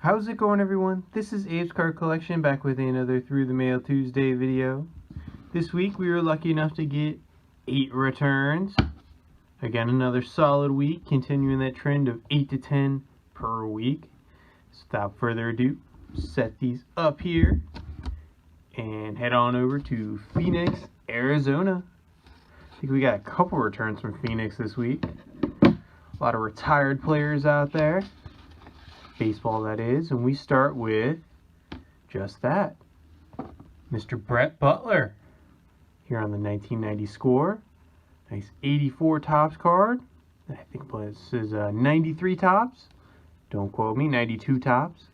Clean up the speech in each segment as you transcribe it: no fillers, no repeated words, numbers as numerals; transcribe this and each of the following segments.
How's it going, everyone? This is Abe's Card Collection, back with another Through the Mail Tuesday video. This week we were lucky enough to get 8 returns. Again, another solid week, continuing that trend of 8 to 10 per week. So without further ado, set these up here and head on over to Phoenix, Arizona. I think we got a couple returns from Phoenix this week. A lot of retired players out there. Baseball, that is. And we start with just that. Mr. Brett Butler. Here on the 1990 score. Nice 84 Topps card. I think this is 93 Topps. Don't quote me. 92 Topps.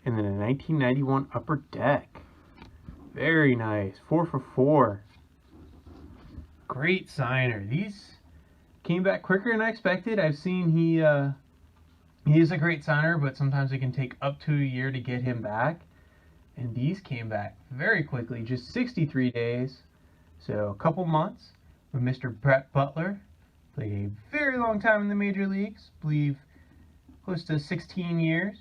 And then a 1991 Upper Deck. Very nice. 4 for 4. Great signer. These came back quicker than I expected. I've seen he is a great signer, but sometimes it can take up to a year to get him back. And these came back very quickly, just 63 days. So a couple months with Mr. Brett Butler. Played a very long time in the major leagues, I believe close to 16 years.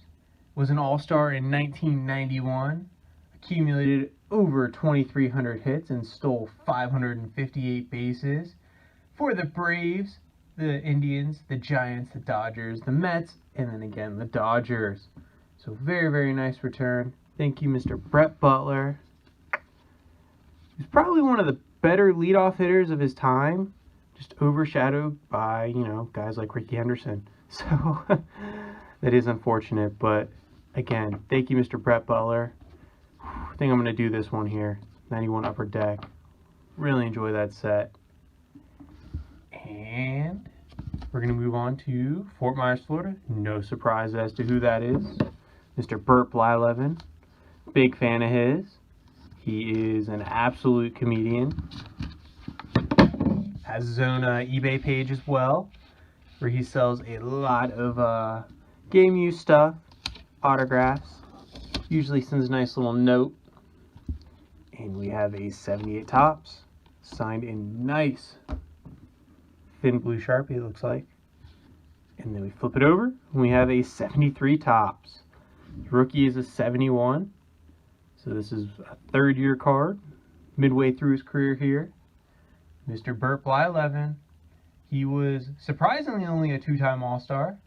Was an all-star in 1991. Accumulated over 2,300 hits and stole 558 bases for the Braves, the Indians, the Giants, the Dodgers, the Mets, and then again the Dodgers. So very, very nice return. Thank you, Mr. Brett Butler. He's probably one of the better leadoff hitters of his time, just overshadowed by, guys like Ricky Henderson. So that is unfortunate, but again, thank you, Mr. Brett Butler. I think I'm going to do this one here. 91 Upper Deck. Really enjoy that set. And we're going to move on to Fort Myers, Florida. No surprise as to who that is. Mr. Burt Blyleven. Big fan of his. He is an absolute comedian. Has his own eBay page as well, where he sells a lot of game use stuff, autographs. Usually sends a nice little note. And we have a 78 Topps, signed in nice thin blue Sharpie, it looks like. And then we flip it over, and we have a 73 Topps. The rookie is a 71. So this is a third-year card, midway through his career here. Mr. Burt Blyleven. He was surprisingly only a 2-time All-Star,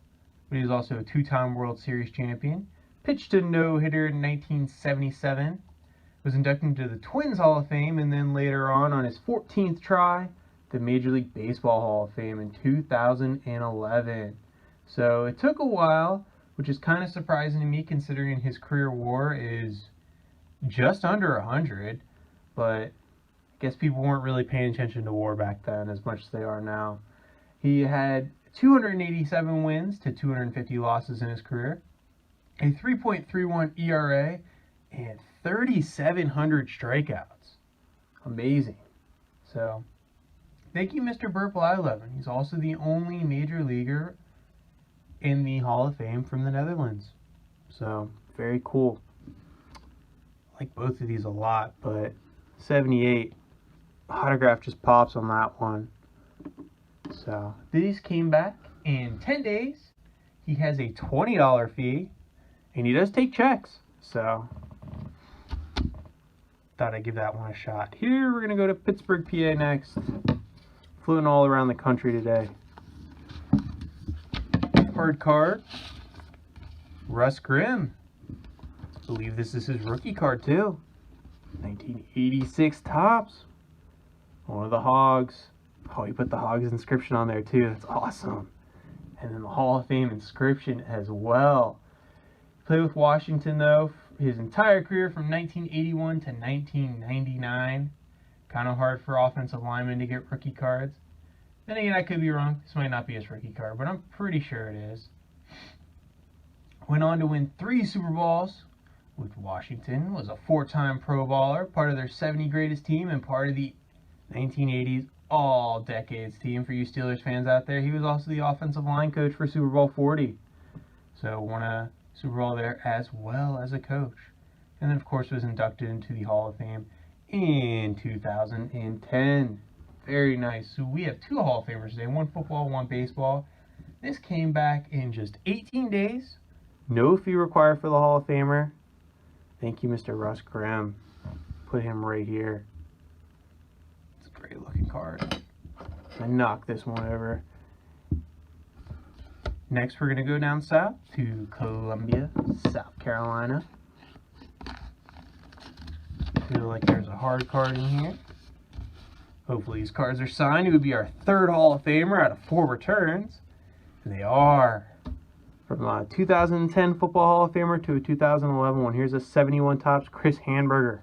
but he was also a 2-time World Series champion. Pitched a no-hitter in 1977. Was inducted into the Twins Hall of Fame, and then later on his 14th try, the Major League Baseball Hall of Fame in 2011. So it took a while, which is kind of surprising to me considering his career WAR is just under 100, but I guess people weren't really paying attention to WAR back then as much as they are now. He had 287 wins to 250 losses in his career, a 3.31 ERA, and 3,700 strikeouts. Amazing. So, thank you, Mr. Burt Blyleven. He's also the only major leaguer in the Hall of Fame from the Netherlands. So, very cool. I like both of these a lot, but 78, autograph just pops on that one. So, these came back in 10 days. He has a $20 fee, and he does take checks. So, thought I'd give that one a shot. Here, we're going to go to Pittsburgh, PA next. Floating all around the country today. Hard card. Russ Grimm. I believe this is his rookie card, too. 1986 Topps. One of the Hogs. Oh, he put the Hogs inscription on there, too. That's awesome. And then the Hall of Fame inscription as well. Played with Washington, though, his entire career from 1981 to 1999. Kind of hard for offensive linemen to get rookie cards. Then again, I could be wrong. This might not be his rookie card, but I'm pretty sure it is. Went on to win 3 Super Bowls with Washington. Was a 4-time Pro Bowler, part of their 70 greatest team, and part of the 1980s All-Decades team. For you Steelers fans out there, he was also the offensive line coach for Super Bowl 40. So won a Super Bowl there as well as a coach. And then, of course, was inducted into the Hall of Fame in 2010. Very nice. So we have 2 Hall of Famers today, one football, one baseball. This came back in just 18 days No fee required for the Hall of Famer. Thank you, Mr. Russ Grimm. Put him right here. It's a great looking card. I knocked this one over. Next, we're going to go down south to Columbia, South Carolina. Feel like there's a hard card in here. Hopefully these cards are signed. It would be our third Hall of Famer out of 4 returns. And they are. From a 2010 Football Hall of Famer to a 2011 one. Here's a 71 tops, Chris Hamburger.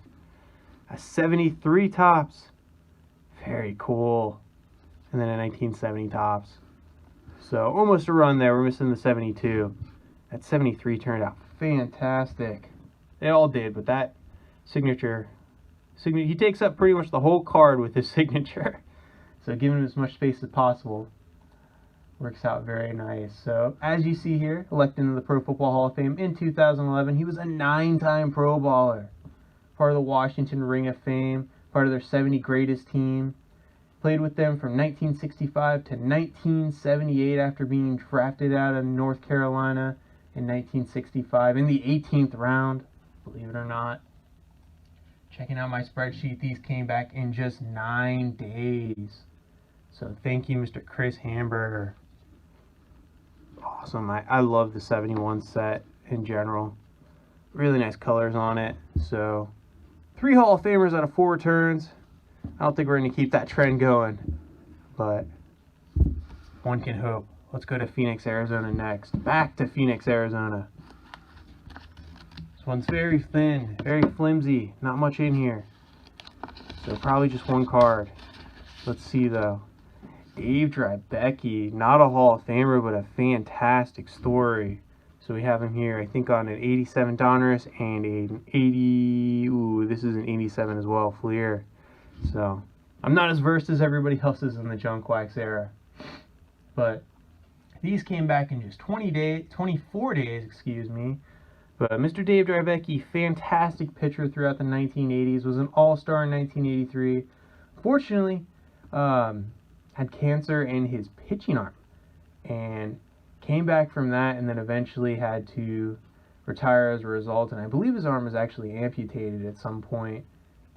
A 73 tops. Very cool. And then a 1970 tops. So almost a run there. We're missing the 72. That 73 turned out fantastic. They all did, but that signature, he takes up pretty much the whole card with his signature. So giving him as much space as possible works out very nice. So as you see here, elected into the Pro Football Hall of Fame in 2011, he was a 9-time Pro Bowler. Part of the Washington Ring of Fame, part of their 70 greatest team. Played with them from 1965 to 1978 after being drafted out of North Carolina in 1965 in the 18th round, believe it or not. Checking out my spreadsheet, these came back in just 9 days. So thank you, Mr. Chris Hamburger. Awesome. I love the 71 set in general. Really nice colors on it. So 3 Hall of Famers out of 4 returns. I don't think we're going to keep that trend going, but one can hope. Let's go to Phoenix, Arizona next. Back to Phoenix, Arizona. This one's very thin, very flimsy, not much in here. So probably just 1 card. Let's see though. Dave Drivecki, not a Hall of Famer, but a fantastic story. So we have him here, I think on an 87 Donruss and an 80, this is an 87 as well, Fleer. So I'm not as versed as everybody else is in the junk wax era. But these came back in just 24 days, excuse me. But Mr. Dave Drivecki, fantastic pitcher throughout the 1980s, was an all-star in 1983. Fortunately, had cancer in his pitching arm and came back from that, and then eventually had to retire as a result. And I believe his arm was actually amputated at some point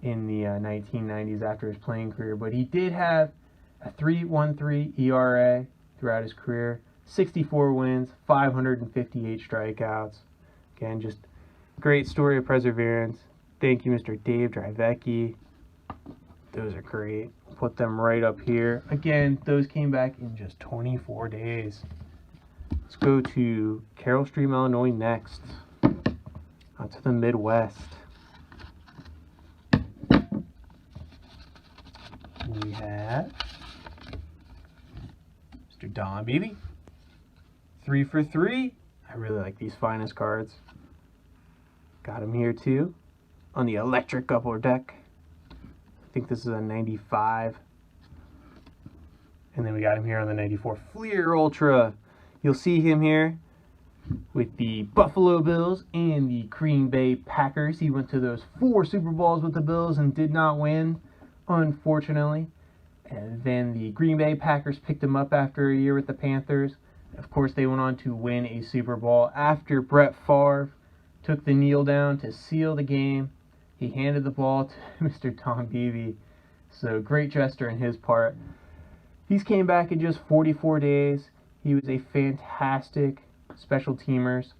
in the 1990s after his playing career. But he did have a 3.13 ERA throughout his career, 64 wins, 558 strikeouts. Again, just great story of perseverance. Thank you, Mr. Dave Drivecki. Those are great. Put them right up here. Again, those came back in just 24 days. Let's go to Carroll Stream, Illinois next. Out to the Midwest. We have Mr. Don Beebe. 3 for 3. I really like these finest cards. Got him here too on the electric upper deck. I think this is a 95. And then we got him here on the 94 Fleer Ultra. You'll see him here with the Buffalo Bills and the Green Bay Packers. He went to those 4 Super Bowls with the Bills and did not win, unfortunately. And then the Green Bay Packers picked him up after a year with the Panthers. Of course, they went on to win a Super Bowl after Brett Favre took the kneel down to seal the game. He handed the ball to Mr. Tom Beebe. So great gesture on his part. These came back in just 44 days. He was a fantastic special teamers,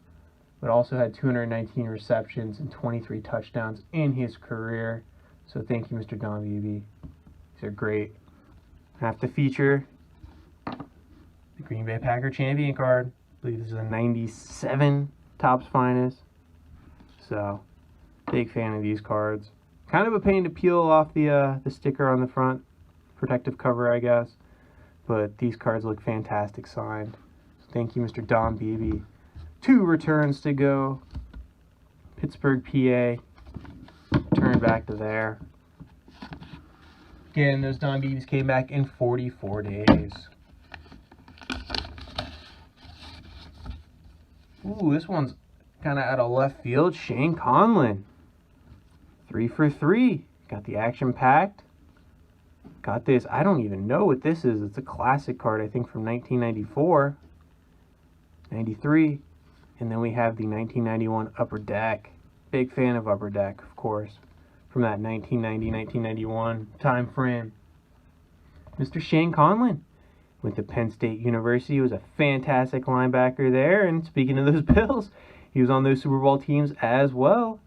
but also had 219 receptions and 23 touchdowns in his career. So thank you, Mr. Don Beebe. These are great. I have to feature the Green Bay Packer champion card. I believe this is a 97 Topps Finest. So, big fan of these cards. Kind of a pain to peel off the sticker on the front. Protective cover, I guess. But these cards look fantastic signed. So thank you, Mr. Don Beebe. 2 returns to go. Pittsburgh, PA. Turn back to there. Again, those Don Beebes came back in 44 days. Ooh, this one's kind of out of left field. Shane Conlon. 3 for 3. Got the action packed. Got this. I don't even know what this is. It's a classic card, I think, from 1994. 93. And then we have the 1991 Upper Deck. Big fan of Upper Deck, of course, from that 1990-1991 time frame. Mr. Shane Conlon went to Penn State University. He was a fantastic linebacker there. And speaking of those Bills, he was on those Super Bowl teams as well.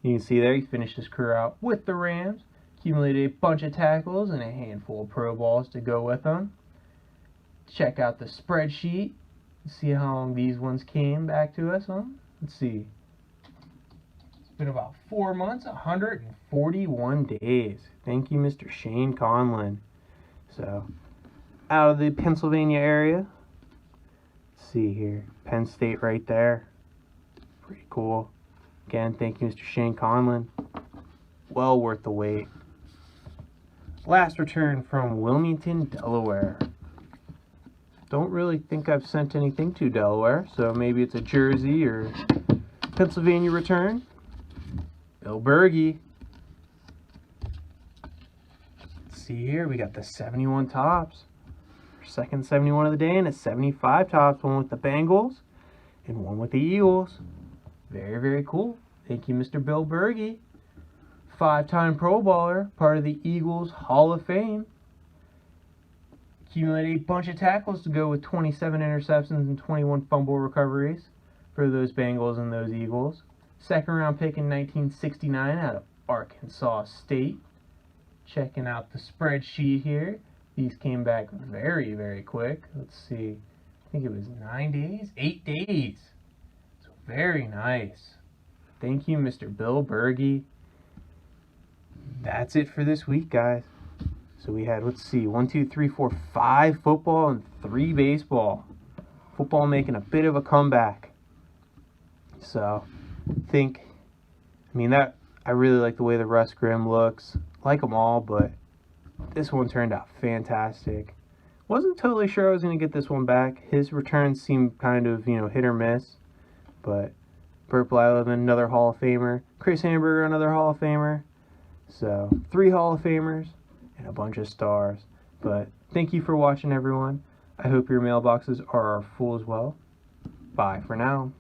You can see there he finished his career out with the Rams. Accumulated a bunch of tackles and a handful of Pro Bowls to go with them. Check out the spreadsheet. See how long these ones came back to us on. Let's see. It's been about 4 months, 141 days. Thank you, Mr. Shane Conlon. So, out of the Pennsylvania area. Let's see here. Penn State right there. Pretty cool. Again, thank you, Mr. Shane Conlon. Well worth the wait. Last return from Wilmington, Delaware. Don't really think I've sent anything to Delaware, so maybe it's a Jersey or Pennsylvania return. Bill Berge. Let's see here, we got the 71 tops. Our second 71 of the day, and a 75 tops, one with the Bengals and one with the Eagles. Very, very cool. Thank you, Mr. Bill Berge. 5-time Pro Bowler, part of the Eagles Hall of Fame. Accumulated a bunch of tackles to go with 27 interceptions and 21 fumble recoveries for those Bengals and those Eagles. Second round pick in 1969 out of Arkansas State. Checking out the spreadsheet here. These came back very, very quick. Let's see. I think it was 9 days? 8 days. So very nice. Thank you, Mr. Bill Berge. That's it for this week, guys. So we had, let's see, 1, 2, 3, 4, 5 football and 3 baseball. Football making a bit of a comeback. So, I really like the way the Russ Grimm looks. Like them all, but this one turned out fantastic. Wasn't totally sure I was going to get this one back. His returns seemed kind of, hit or miss. But Burt Blyleven, another Hall of Famer. Chris Hamburger, another Hall of Famer. So, 3 Hall of Famers and a bunch of stars. But thank you for watching, everyone. I hope your mailboxes are full as well. Bye for now.